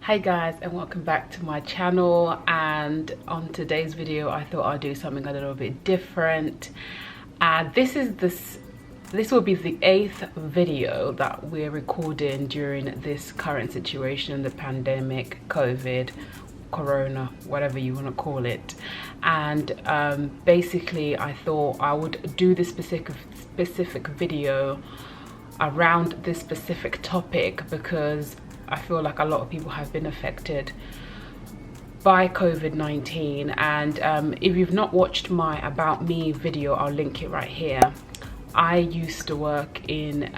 Hi guys, and welcome back to my channel. And on today's video I thought I'd do something a little bit different. This will be the 8th video that we're recording during this current situation, the pandemic, COVID, corona, whatever you want to call it. And basically I thought I would do this specific video around this specific topic because I feel like a lot of people have been affected by COVID-19. And if you've not watched my About Me video, I'll link it right here. I used to work in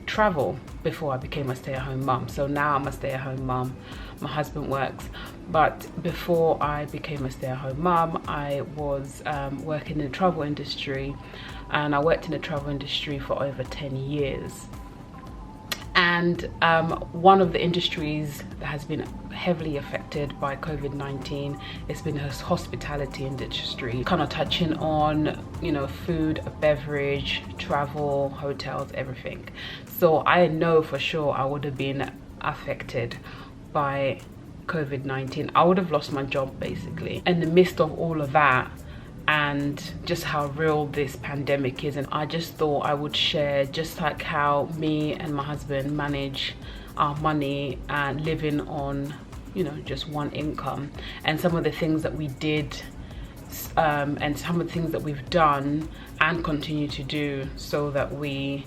travel before I became a stay-at-home mum. So now I'm a stay-at-home mum. My husband works. But before I became a stay-at-home mum, I was working in the travel industry. And I worked in the travel industry for over 10 years. And one of the industries that has been heavily affected by COVID-19 has been the hospitality industry, kind of touching on, you know, food, beverage, travel, hotels, everything. So I know for sure I would have been affected by COVID-19. I would have lost my job basically. In the midst of all of that, and just how real this pandemic is, and I just thought I would share just like how me and my husband manage our money and living on, you know, just one income, and some of the things that we did and some of the things that we've done and continue to do so that we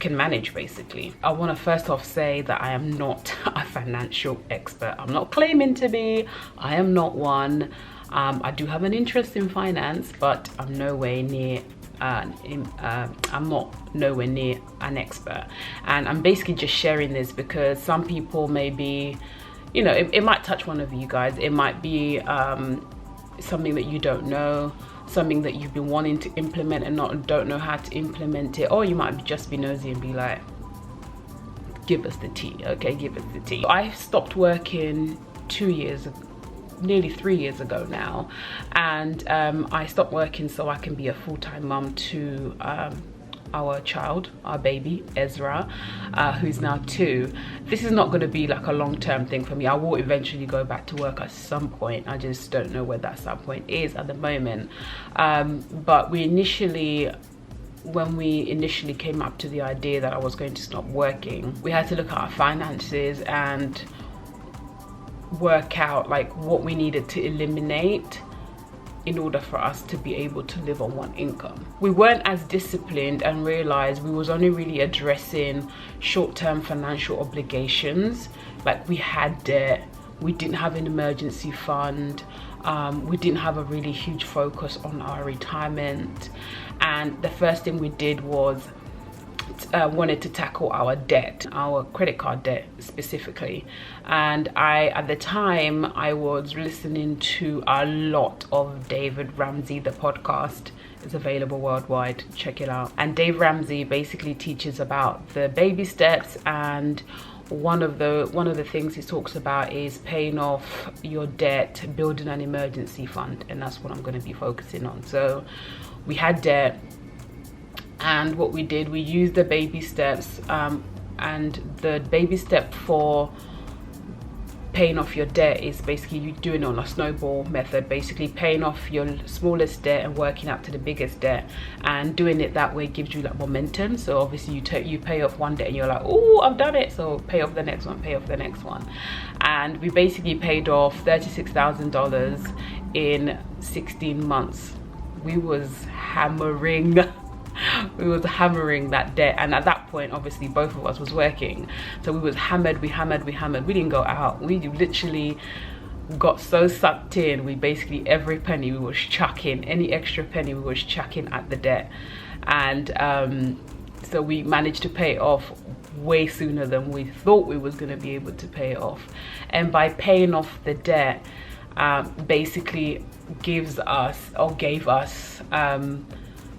can manage basically. I want to first off say that I am not a financial expert. I'm not claiming to be. I am not one. I do have an interest in finance, but I'm nowhere near I'm not nowhere near an expert. And I'm basically just sharing this because some people may be, you know, it might touch one of you guys. It might be something that you don't know, something that you've been wanting to implement and don't know how to implement it, or you might just be nosy and be like, give us the tea. Okay, give us the tea. I stopped working 2 years ago, nearly 3 years ago now, and I stopped working so I can be a full-time mum to our child, our baby Ezra, who's now 2. This is not going to be like a long-term thing for me. I will eventually go back to work at some point. I just don't know where that some point is at the moment. But when we initially came up to the idea that I was going to stop working, we had to look at our finances and work out like what we needed to eliminate in order for us to be able to live on one income. We weren't as disciplined and realized we was only really addressing short-term financial obligations. Like we had debt, we didn't have an emergency fund, we didn't have a really huge focus on our retirement. And the first thing we did was wanted to tackle our debt, our credit card debt specifically. And at the time I was listening to a lot of Dave Ramsey. The podcast is available worldwide, check it out. And Dave Ramsey basically teaches about the baby steps, and one of the things he talks about is paying off your debt, building an emergency fund, and that's what I'm going to be focusing on. So we had debt, and what we did, we used the baby steps, and the baby step for paying off your debt is basically you doing it on a snowball method, basically paying off your smallest debt and working up to the biggest debt. And doing it that way gives you like momentum. So obviously you pay off one debt and you're like, oh, I've done it, so pay off the next one, pay off the next one. And we basically paid off $36,000 in 16 months. We was hammering that debt, and at that point obviously both of us was working, so we was hammered. We didn't go out. We literally got so sucked in. We basically, every penny we was chucking, any extra penny we was chucking at the debt. And so we managed to pay it off way sooner than we thought we was going to be able to pay it off. And by paying off the debt, basically gave us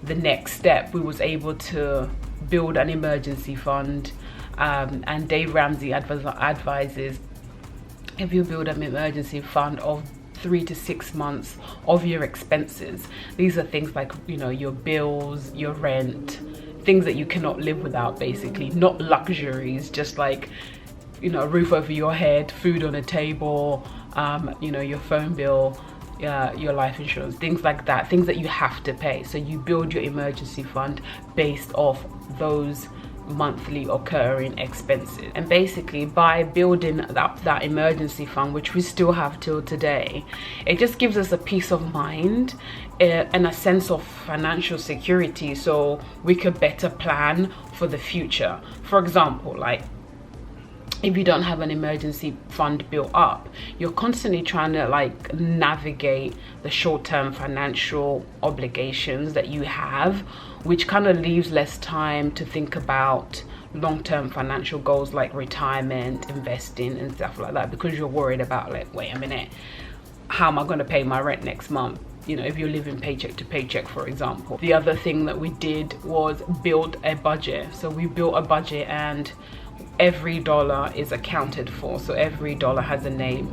the next step. We was able to build an emergency fund, and Dave Ramsey advises if you build an emergency fund of 3 to 6 months of your expenses. These are things like, you know, your bills, your rent, things that you cannot live without, basically, not luxuries, just like you know, a roof over your head, food on a table, you know, your phone bill, your life insurance, things like that, things that you have to pay. So you build your emergency fund based off those monthly occurring expenses. And basically by building that emergency fund, which we still have till today, it just gives us a peace of mind and a sense of financial security, so we could better plan for the future. For example, like if you don't have an emergency fund built up, you're constantly trying to like navigate the short-term financial obligations that you have, which kind of leaves less time to think about long-term financial goals like retirement, investing and stuff like that, because you're worried about like, wait a minute, how am I going to pay my rent next month? You know, if you're living paycheck to paycheck, for example. The other thing that we did was build a budget. So we built a budget and every dollar is accounted for. So every dollar has a name,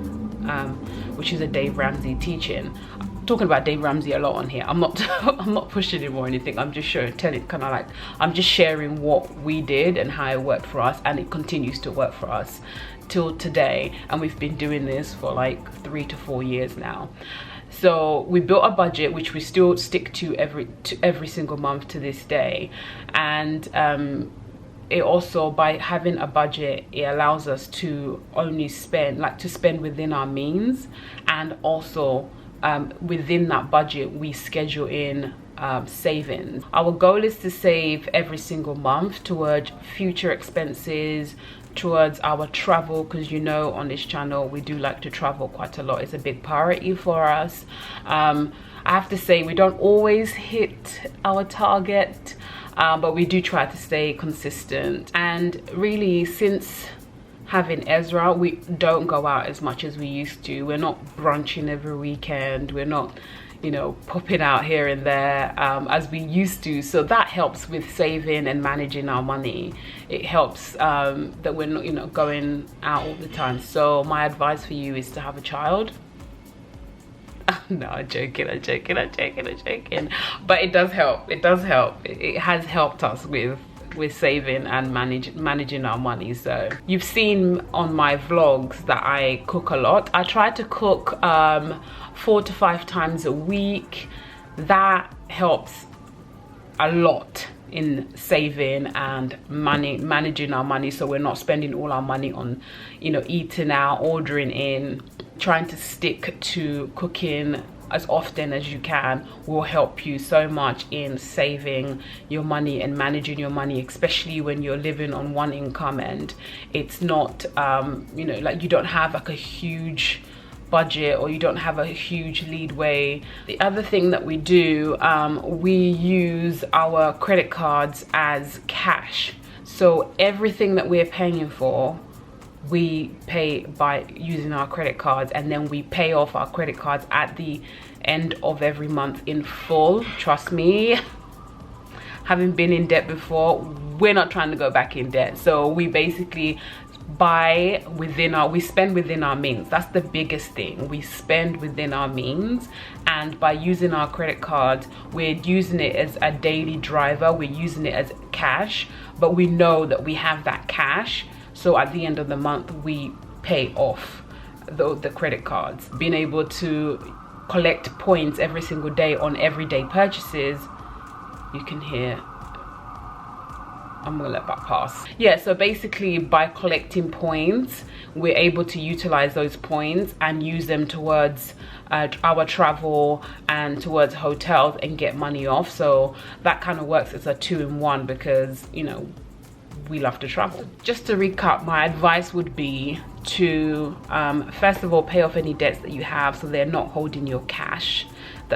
which is a Dave Ramsey teaching. I'm talking about Dave Ramsey a lot on here. I'm not I'm not pushing him or anything. I'm just I'm just sharing what we did and how it worked for us, and it continues to work for us till today. And we've been doing this for like 3 to 4 years now. So we built a budget which we still stick to every single month to this day. And it also, by having a budget, it allows us to only spend within our means, and also within that budget we schedule in savings. Our goal is to save every single month towards future expenses, towards our travel, because you know on this channel we do like to travel quite a lot. It's a big priority for us. I have to say we don't always hit our target, but we do try to stay consistent. And really, since having Ezra, we don't go out as much as we used to. We're not brunching every weekend, we're not, you know, popping out here and there as we used to. So that helps with saving and managing our money. It helps that we're not, you know, going out all the time. So my advice for you is to have a child. No, I'm joking. But it does help. It has helped us with saving and managing our money. So you've seen on my vlogs that I cook a lot. I try to cook 4 to 5 times a week. That helps a lot in saving and managing our money, so we're not spending all our money on, you know, eating out, ordering in. Trying to stick to cooking as often as you can will help you so much in saving your money and managing your money, especially when you're living on one income and it's not you know, like you don't have like a huge budget, or you don't have a huge leadway. The other thing that we do, we use our credit cards as cash. So everything that we're paying for, we pay by using our credit cards, and then we pay off our credit cards at the end of every month in full. Trust me, having been in debt before, we're not trying to go back in debt. So we basically we spend within our means. That's the biggest thing. We spend within our means, and by using our credit cards, we're using it as a daily driver. We're using it as cash, but we know that we have that cash. So at the end of the month, we pay off the credit cards. Being able to collect points every single day on everyday purchases, you can hear, I'm gonna let that pass. Yeah, so basically by collecting points, we're able to utilize those points and use them towards our travel and towards hotels and get money off. So that kind of works as a 2-in-1, because, you know, we love to travel. Just to recap, my advice would be to first of all pay off any debts that you have, so they're not holding your cash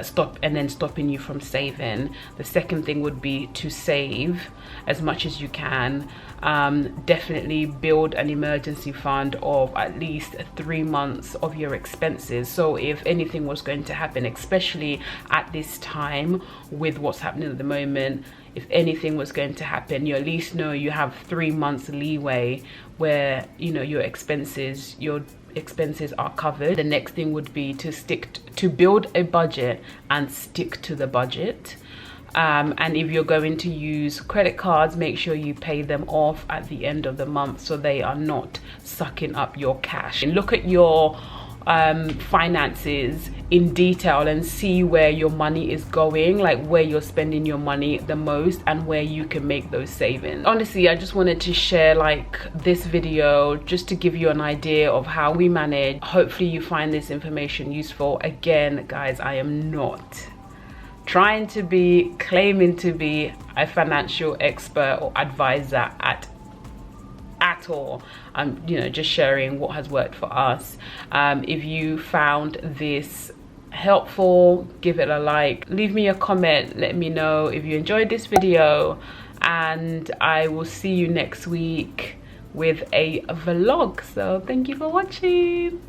stopping you from saving. The second thing would be to save as much as you can. Definitely build an emergency fund of at least 3 months of your expenses, so if anything was going to happen, especially at this time with what's happening at the moment, if anything was going to happen, you at least know you have 3 months leeway where, you know, your expenses are covered. The next thing would be to build a budget and stick to the budget. And if you're going to use credit cards, make sure you pay them off at the end of the month so they are not sucking up your cash. And look at your finances in detail and see where your money is going, like where you're spending your money the most and where you can make those savings. Honestly, I just wanted to share like this video just to give you an idea of how we manage. Hopefully you find this information useful. Again, guys, I am not trying to be, claiming to be a financial expert or advisor at all. I'm just sharing what has worked for us. If you found this helpful, give it a like, leave me a comment, let me know if you enjoyed this video, and I will see you next week with a vlog. So thank you for watching.